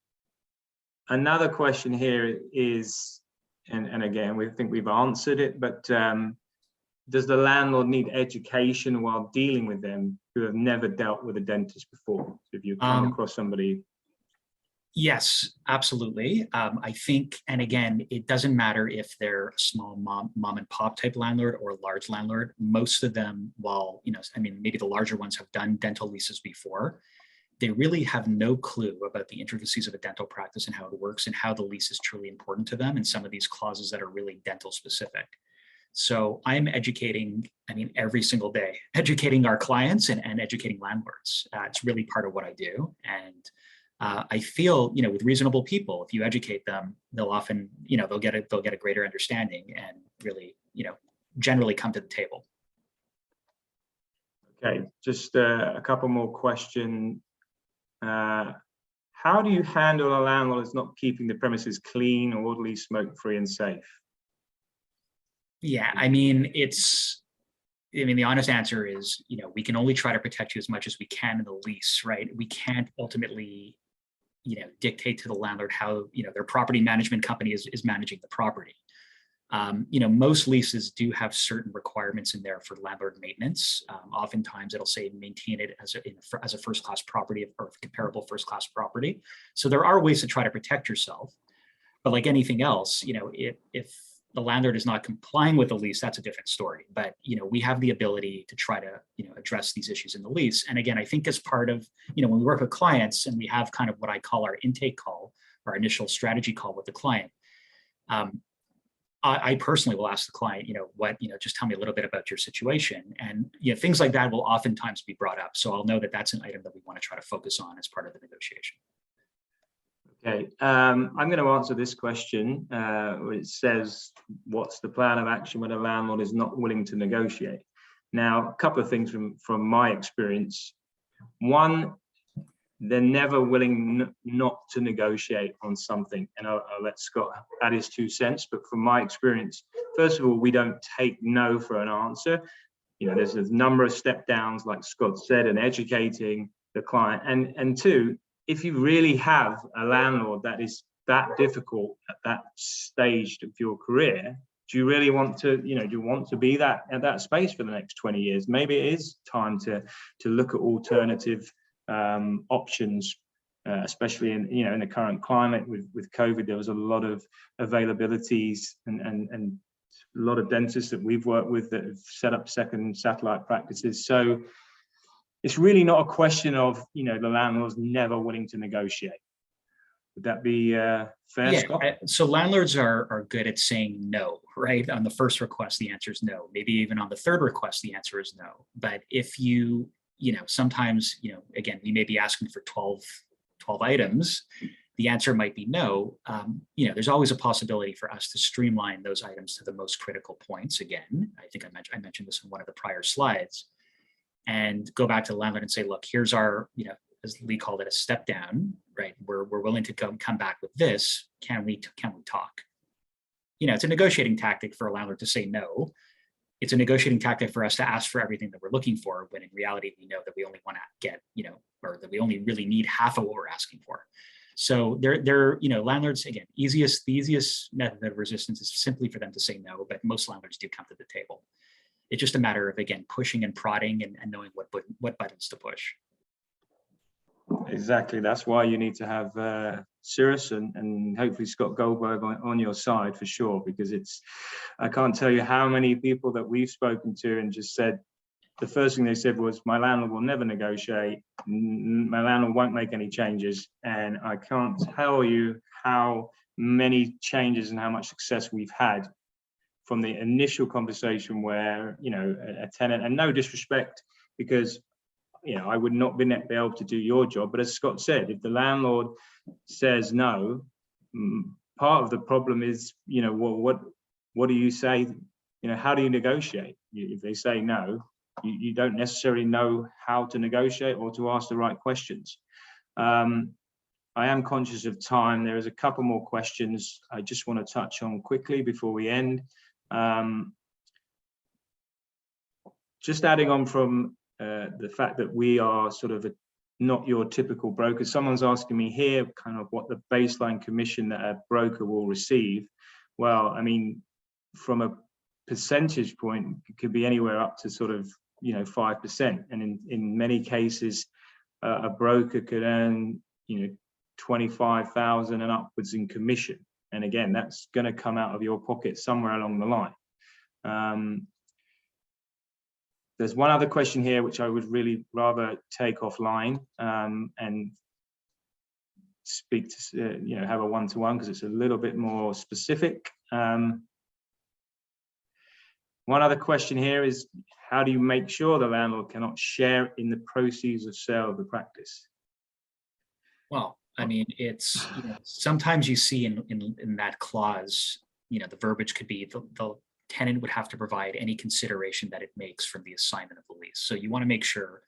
another question here is, and again, we think we've answered it, but does the landlord need education while dealing with them who have never dealt with a dentist before? So if you come across somebody. Yes, absolutely. I think, and again, it doesn't matter if they're a small mom and pop type landlord or a large landlord. Most of them, while, maybe the larger ones have done dental leases before, they really have no clue about the intricacies of a dental practice and how it works and how the lease is truly important to them and some of these clauses that are really dental specific. So I'm educating, every single day, educating our clients and educating landlords. It's really part of what I do. And I feel, with reasonable people, if you educate them, they'll often, they'll get a greater understanding and really, generally come to the table. Okay, just a couple more questions. How do you handle a landlord that's not keeping the premises clean, orderly, smoke-free, and safe? Yeah, the honest answer is, we can only try to protect you as much as we can in the lease, right? We can't ultimately, dictate to the landlord how, their property management company is managing the property. Most leases do have certain requirements in there for landlord maintenance. Oftentimes it'll say maintain it as a first-class property or comparable first-class property. So there are ways to try to protect yourself, but like anything else, if the landlord is not complying with the lease, that's a different story. But we have the ability to try to address these issues in the lease. And again, I think as part of when we work with clients and we have kind of what I call our intake call, our initial strategy call with the client, I personally will ask the client, just tell me a little bit about your situation. And things like that will oftentimes be brought up. So I'll know that that's an item that we want to try to focus on as part of the negotiation. Okay, I'm going to answer this question. It says, what's the plan of action when a landlord is not willing to negotiate? Now, a couple of things from my experience. One, they're never willing not to negotiate on something. And I'll let Scott add his 2 cents. But from my experience, first of all, we don't take no for an answer. There's a number of step downs, like Scott said, and educating the client. And two, if you really have a landlord that is that difficult at that stage of your career, do you really want to, do you want to be at that space for the next 20 years? Maybe it is time to look at alternative options, especially in the current climate with COVID. There was a lot of availabilities and a lot of dentists that we've worked with that have set up second satellite practices. So it's really not a question of, the landlord's never willing to negotiate. Would that be fair, Yeah, Scott? so landlords are good at saying no, right? On the first request, the answer is no. Maybe even on the third request, the answer is no. But if sometimes, again, we may be asking for 12 items, the answer might be no. There's always a possibility for us to streamline those items to the most critical points. Again, I think I mentioned this in one of the prior slides, and go back to the landlord and say, look, here's our, as Lee called it, a step down, right? We're willing to come back with this. Can we talk? It's a negotiating tactic for a landlord to say no. It's a negotiating tactic for us to ask for everything that we're looking for, when in reality, we know that we only want to get, or that we only really need half of what we're asking for. So they're landlords, again, the easiest method of resistance is simply for them to say no, but most landlords do come to the table. It's just a matter of, again, pushing and prodding and knowing what buttons to push. Exactly. That's why you need to have Cirrus and hopefully Scott Goldberg on your side for sure, because I can't tell you how many people that we've spoken to and just said, the first thing they said was, my landlord will never negotiate, my landlord won't make any changes. And I can't tell you how many changes and how much success we've had from the initial conversation where, a tenant, and no disrespect, because I would not be able to do your job. But as Scott said, if the landlord says no, part of the problem is, what do you say? How do you negotiate? If they say no, you don't necessarily know how to negotiate or to ask the right questions. I am conscious of time. There is a couple more questions I just want to touch on quickly before we end. Just adding on from the fact that we are sort of not your typical broker. Someone's asking me here kind of what the baseline commission that a broker will receive. Well, I mean, from a percentage point, it could be anywhere up to sort of 5%, and in many cases a broker could earn 25,000 and upwards in commission, and again, that's going to come out of your pocket somewhere along the line. There's one other question here which I would really rather take offline and speak to, have a one-to-one, because it's a little bit more specific. One other question here is, how do you make sure the landlord cannot share in the proceeds of sale of the practice? Well, I mean, it's, sometimes you see in that clause, the verbiage could be the tenant would have to provide any consideration that it makes from the assignment of the lease. So you want to make sure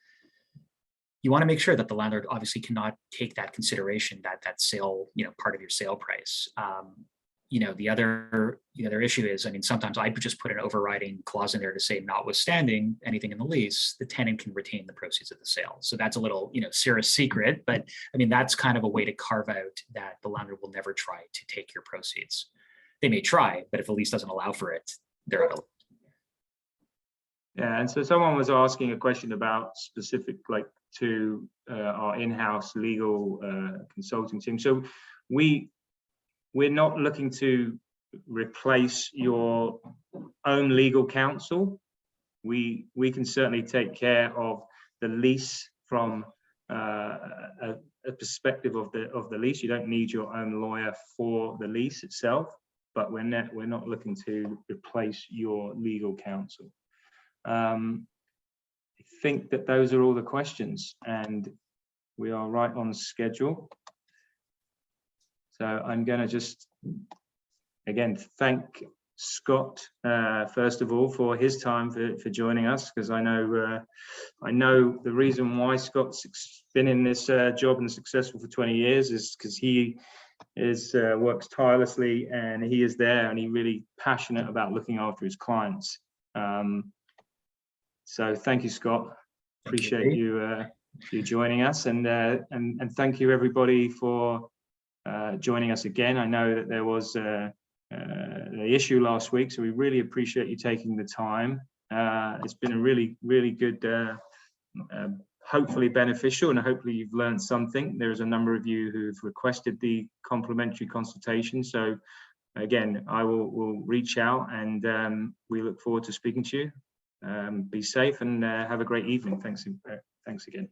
that the landlord obviously cannot take that consideration, that sale, part of your sale price. The other issue is, I mean, sometimes I just put an overriding clause in there to say, notwithstanding anything in the lease, the tenant can retain the proceeds of the sale. So that's a little, Cirrus secret, but I mean, that's kind of a way to carve out that the landlord will never try to take your proceeds. They may try, but if the lease doesn't allow for it, they're out of. Yeah, and so someone was asking a question about specific, like to our in-house legal consulting team. So we're not looking to replace your own legal counsel. We can certainly take care of the lease from a perspective of the lease. You don't need your own lawyer for the lease itself, but we're not looking to replace your legal counsel. I think that those are all the questions, and we are right on schedule. So I'm going to just, again, thank Scott, first of all, for his time for joining us, because I know the reason why Scott's been in this job and successful for 20 years is because he works tirelessly, and he is there, and he's really passionate about looking after his clients. So thank you, Scott. Appreciate you joining us, and thank you everybody for joining us again. I know that there was the issue last week, so we really appreciate you taking the time. It's been a really good, hopefully beneficial, and hopefully you've learned something. There's a number of you who've requested the complimentary consultation, so again, I will reach out, and we look forward to speaking to you. Be safe and have a great evening. Thanks again.